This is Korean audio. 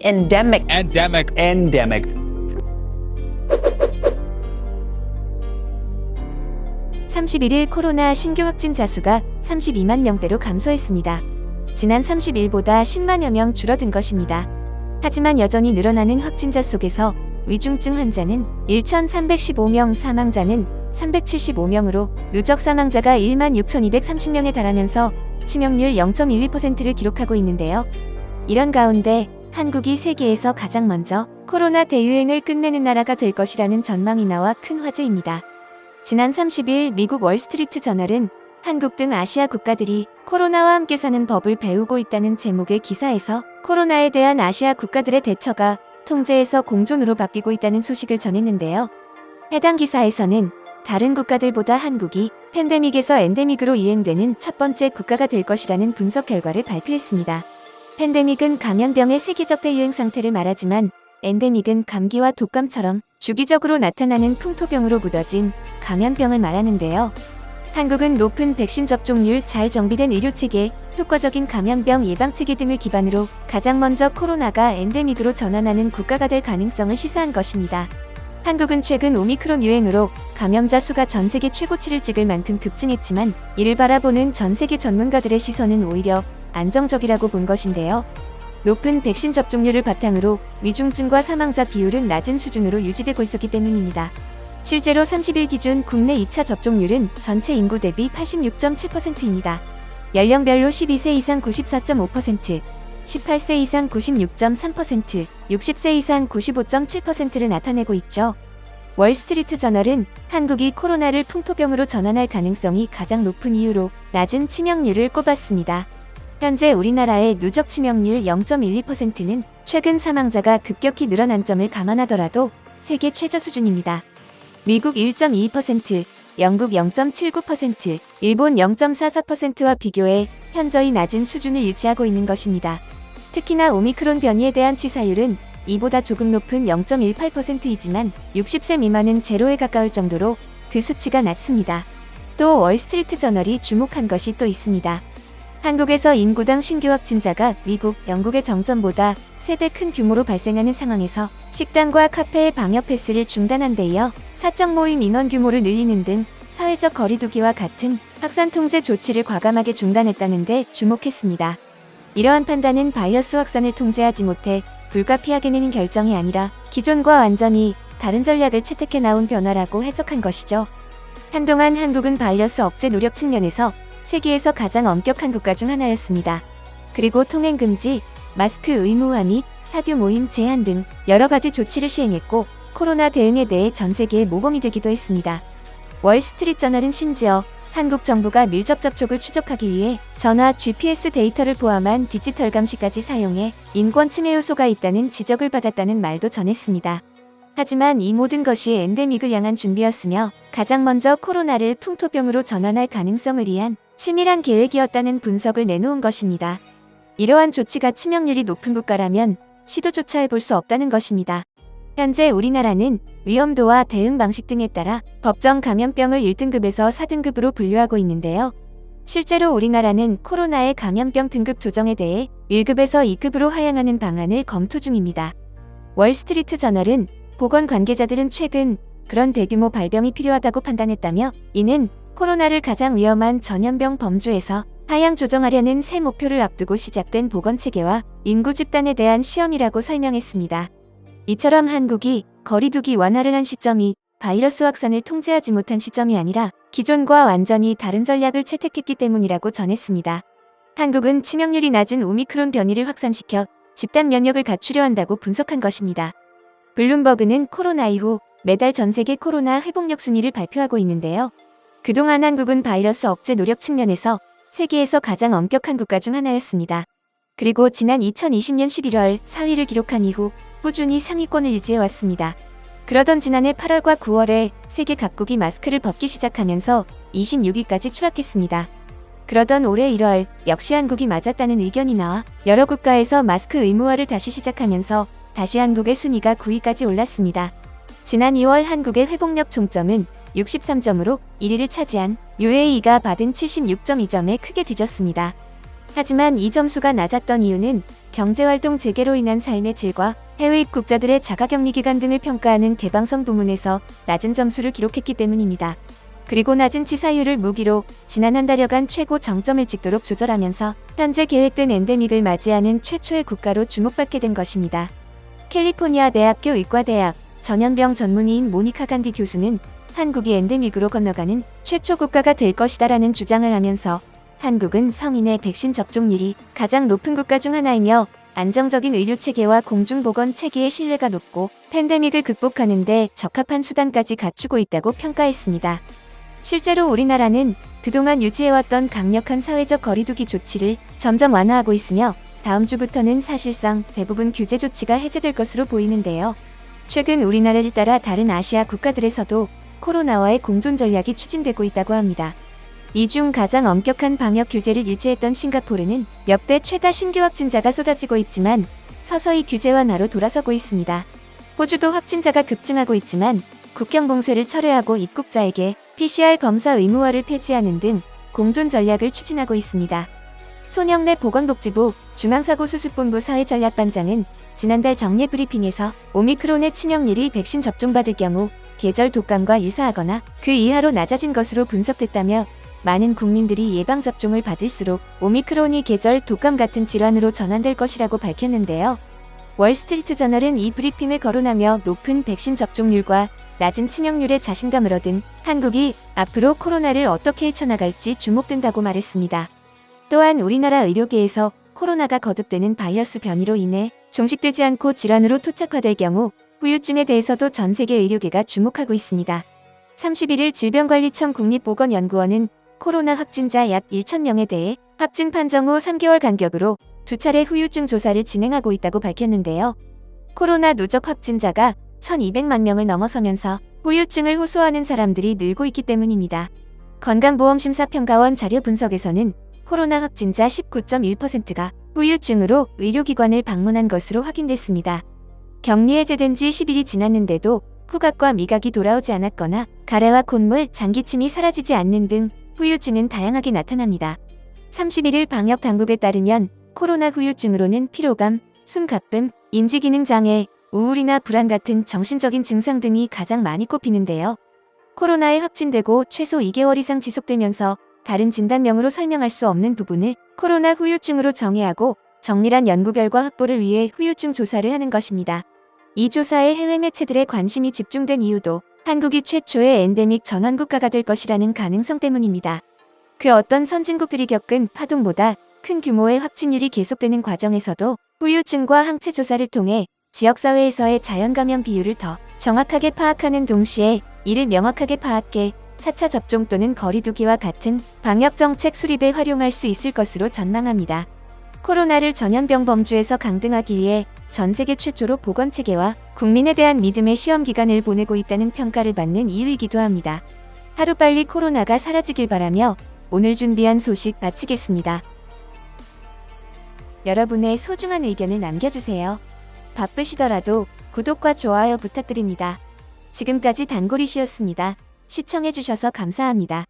Endemic. Endemic. Endemic. 31일 코로나 신규 확진자 수가 32만 명대로 감소했습니다. 지난 30일보다 10만여 명 줄어든 것입니다. 하지만 여전히 늘어나는 확진자 속에서 위중증 환자는 1,315명, 사망자는 375명으로 누적 사망자가 16,230명에 달하면서 치명률 0.12%를 기록하고 있는데요. 이런 가운데 한국이 세계에서 가장 먼저 코로나 대유행을 끝내는 나라가 될 것이라는 전망이 나와 큰 화제입니다. 지난 30일 미국 월스트리트 저널은 한국 등 아시아 국가들이 코로나와 함께 사는 법을 배우고 있다는 제목의 기사에서 코로나에 대한 아시아 국가들의 대처가 통제에서 공존으로 바뀌고 있다는 소식을 전했는데요. 해당 기사에서는 다른 국가들보다 한국이 팬데믹에서 엔데믹으로 이행되는 첫 번째 국가가 될 것이라는 분석 결과를 발표했습니다. 팬데믹은 감염병의 세계적 대유행 상태를 말하지만 엔데믹은 감기와 독감처럼 주기적으로 나타나는 풍토병으로 묻어진 감염병을 말하는데요. 한국은 높은 백신 접종률, 잘 정비된 의료체계, 효과적인 감염병 예방체계 등을 기반으로 가장 먼저 코로나가 엔데믹으로 전환하는 국가가 될 가능성을 시사한 것입니다. 한국은 최근 오미크론 유행으로 감염자 수가 전 세계 최고치를 찍을 만큼 급증했지만 이를 바라보는 전 세계 전문가들의 시선은 오히려 안정적이라고 본 것인데요. 높은 백신 접종률을 바탕으로 위중증과 사망자 비율은 낮은 수준으로 유지되고 있었기 때문입니다. 실제로 30일 기준 국내 2차 접종률은 전체 인구 대비 86.7%입니다. 연령별로 12세 이상 94.5%, 18세 이상 96.3%, 60세 이상 95.7%를 나타내고 있죠. 월스트리트 저널은 한국이 코로나를 풍토병으로 전환할 가능성이 가장 높은 이유로 낮은 치명률을 꼽았습니다. 현재 우리나라의 누적 치명률 0.12%는 최근 사망자가 급격히 늘어난 점을 감안하더라도 세계 최저 수준입니다. 미국 1.22%, 영국 0.79%, 일본 0.44%와 비교해 현저히 낮은 수준을 유지하고 있는 것입니다. 특히나 오미크론 변이에 대한 치사율은 이보다 조금 높은 0.18%이지만 60세 미만은 제로에 가까울 정도로 그 수치가 낮습니다. 또 월스트리트 저널이 주목한 것이 또 있습니다. 한국에서 인구당 신규 확진자가 미국, 영국의 정점보다 3배 큰 규모로 발생하는 상황에서 식당과 카페의 방역 패스를 중단한 데 이어 사적 모임 인원 규모를 늘리는 등 사회적 거리두기와 같은 확산 통제 조치를 과감하게 중단했다는 데 주목했습니다. 이러한 판단은 바이러스 확산을 통제하지 못해 불가피하게 내린 결정이 아니라 기존과 완전히 다른 전략을 채택해 나온 변화라고 해석한 것이죠. 한동안 한국은 바이러스 억제 노력 측면에서 세계에서 가장 엄격한 국가 중 하나였습니다. 그리고 통행 금지, 마스크 의무화 및 사교 모임 제한 등 여러 가지 조치를 시행했고 코로나 대응에 대해 전 세계의 모범이 되기도 했습니다. 월스트리트 저널은 심지어 한국 정부가 밀접 접촉을 추적하기 위해 전화 GPS 데이터를 포함한 디지털 감시까지 사용해 인권 침해 요소가 있다는 지적을 받았다는 말도 전했습니다. 하지만 이 모든 것이 엔데믹을 향한 준비였으며 가장 먼저 코로나를 풍토병으로 전환할 가능성을 위한 치밀한 계획이었다는 분석을 내놓은 것입니다. 이러한 조치가 치명률이 높은 국가라면 시도조차 해볼 수 없다는 것입니다. 현재 우리나라는 위험도와 대응 방식 등에 따라 법정 감염병을 1등급에서 4등급으로 분류하고 있는데요. 실제로 우리나라는 코로나의 감염병 등급 조정에 대해 1급에서 2급으로 하향하는 방안을 검토 중입니다. 월스트리트 저널은 보건 관계자들은 최근 그런 대규모 발병이 필요하다고 판단했다며 이는 코로나를 가장 위험한 전염병 범주에서 하향 조정하려는 새 목표를 앞두고 시작된 보건체계와 인구 집단에 대한 시험이라고 설명했습니다. 이처럼 한국이 거리두기 완화를 한 시점이 바이러스 확산을 통제하지 못한 시점이 아니라 기존과 완전히 다른 전략을 채택했기 때문이라고 전했습니다. 한국은 치명률이 낮은 오미크론 변이를 확산시켜 집단 면역을 갖추려 한다고 분석한 것입니다. 블룸버그는 코로나 이후 매달 전 세계 코로나 회복력 순위를 발표하고 있는데요. 그동안 한국은 바이러스 억제 노력 측면에서 세계에서 가장 엄격한 국가 중 하나였습니다. 그리고 지난 2020년 11월 4위를 기록한 이후 꾸준히 상위권을 유지해왔습니다. 그러던 지난해 8월과 9월에 세계 각국이 마스크를 벗기 시작하면서 26위까지 추락했습니다. 그러던 올해 1월 역시 한국이 맞았다는 의견이 나와 여러 국가에서 마스크 의무화를 다시 시작하면서 다시 한국의 순위가 9위까지 올랐습니다. 지난 2월 한국의 회복력 총점은 63점으로 1위를 차지한 UAE가 받은 76.2점에 크게 뒤졌습니다. 하지만 이 점수가 낮았던 이유는 경제활동 재개로 인한 삶의 질과 해외 입국자들의 자가격리 기간 등을 평가하는 개방성 부문에서 낮은 점수를 기록했기 때문입니다. 그리고 낮은 치사율을 무기로 지난 한 달여간 최고 정점을 찍도록 조절하면서 현재 계획된 엔데믹을 맞이하는 최초의 국가로 주목받게 된 것입니다. 캘리포니아 대학교 의과대학 전염병 전문의인 모니카 간디 교수는 한국이 엔데믹으로 건너가는 최초 국가가 될 것이다라는 주장을 하면서 한국은 성인의 백신 접종률이 가장 높은 국가 중 하나이며 안정적인 의료체계와 공중보건 체계의 신뢰가 높고 팬데믹을 극복하는 데 적합한 수단까지 갖추고 있다고 평가했습니다. 실제로 우리나라는 그동안 유지해왔던 강력한 사회적 거리두기 조치를 점점 완화하고 있으며 다음 주부터는 사실상 대부분 규제 조치가 해제될 것으로 보이는데요. 최근 우리나라를 따라 다른 아시아 국가들에서도 코로나와의 공존 전략이 추진되고 있다고 합니다. 이 중 가장 엄격한 방역 규제를 유지했던 싱가포르는 역대 최다 신규 확진자가 쏟아지고 있지만 서서히 규제 완화로 돌아서고 있습니다. 호주도 확진자가 급증하고 있지만 국경 봉쇄를 철회하고 입국자에게 PCR 검사 의무화를 폐지하는 등 공존 전략을 추진하고 있습니다. 손영래 보건복지부 중앙사고수습본부 사회전략반장은 지난달 정례 브리핑에서 오미크론의 치명률이 백신 접종받을 경우 계절 독감과 유사하거나 그 이하로 낮아진 것으로 분석됐다며 많은 국민들이 예방접종을 받을수록 오미크론이 계절 독감 같은 질환으로 전환될 것이라고 밝혔는데요. 월스트리트저널은 이 브리핑을 거론하며 높은 백신 접종률과 낮은 치명률에 자신감을 얻은 한국이 앞으로 코로나를 어떻게 헤쳐나갈지 주목된다고 말했습니다. 또한 우리나라 의료계에서 코로나가 거듭되는 바이러스 변이로 인해 종식되지 않고 질환으로 토착화될 경우 후유증에 대해서도 전 세계 의료계가 주목하고 있습니다. 31일 질병관리청 국립보건연구원은 코로나 확진자 약 1,000명에 대해 확진 판정 후 3개월 간격으로 2차례 후유증 조사를 진행하고 있다고 밝혔는데요. 코로나 누적 확진자가 1,200만 명을 넘어서면서 후유증을 호소하는 사람들이 늘고 있기 때문입니다. 건강보험심사평가원 자료 분석에서는 코로나 확진자 19.1%가 후유증으로 의료기관을 방문한 것으로 확인됐습니다. 격리 해제된 지 10일이 지났는데도 후각과 미각이 돌아오지 않았거나 가래와 콧물, 장기침이 사라지지 않는 등 후유증은 다양하게 나타납니다. 31일 방역당국에 따르면 코로나 후유증으로는 피로감, 숨가쁨, 인지기능장애, 우울이나 불안 같은 정신적인 증상 등이 가장 많이 꼽히는데요. 코로나에 확진되고 최소 2개월 이상 지속되면서 다른 진단명으로 설명할 수 없는 부분을 코로나 후유증으로 정의하고 정밀한 연구 결과 확보를 위해 후유증 조사를 하는 것입니다. 이 조사에 해외 매체들의 관심이 집중된 이유도 한국이 최초의 엔데믹 전환국가가 될 것이라는 가능성 때문입니다. 그 어떤 선진국들이 겪은 파동보다 큰 규모의 확진율이 계속되는 과정에서도 후유증과 항체 조사를 통해 지역사회에서의 자연감염 비율을 더 정확하게 파악하는 동시에 이를 명확하게 파악해 4차 접종 또는 거리두기와 같은 방역정책 수립에 활용할 수 있을 것으로 전망합니다. 코로나를 전염병 범주에서 강등하기 위해 전 세계 최초로 보건체계와 국민에 대한 믿음의 시험기간을 보내고 있다는 평가를 받는 이유이기도 합니다. 하루빨리 코로나가 사라지길 바라며 오늘 준비한 소식 마치겠습니다. 여러분의 소중한 의견을 남겨주세요. 바쁘시더라도 구독과 좋아요 부탁드립니다. 지금까지 단골이시였습니다. 시청해주셔서 감사합니다.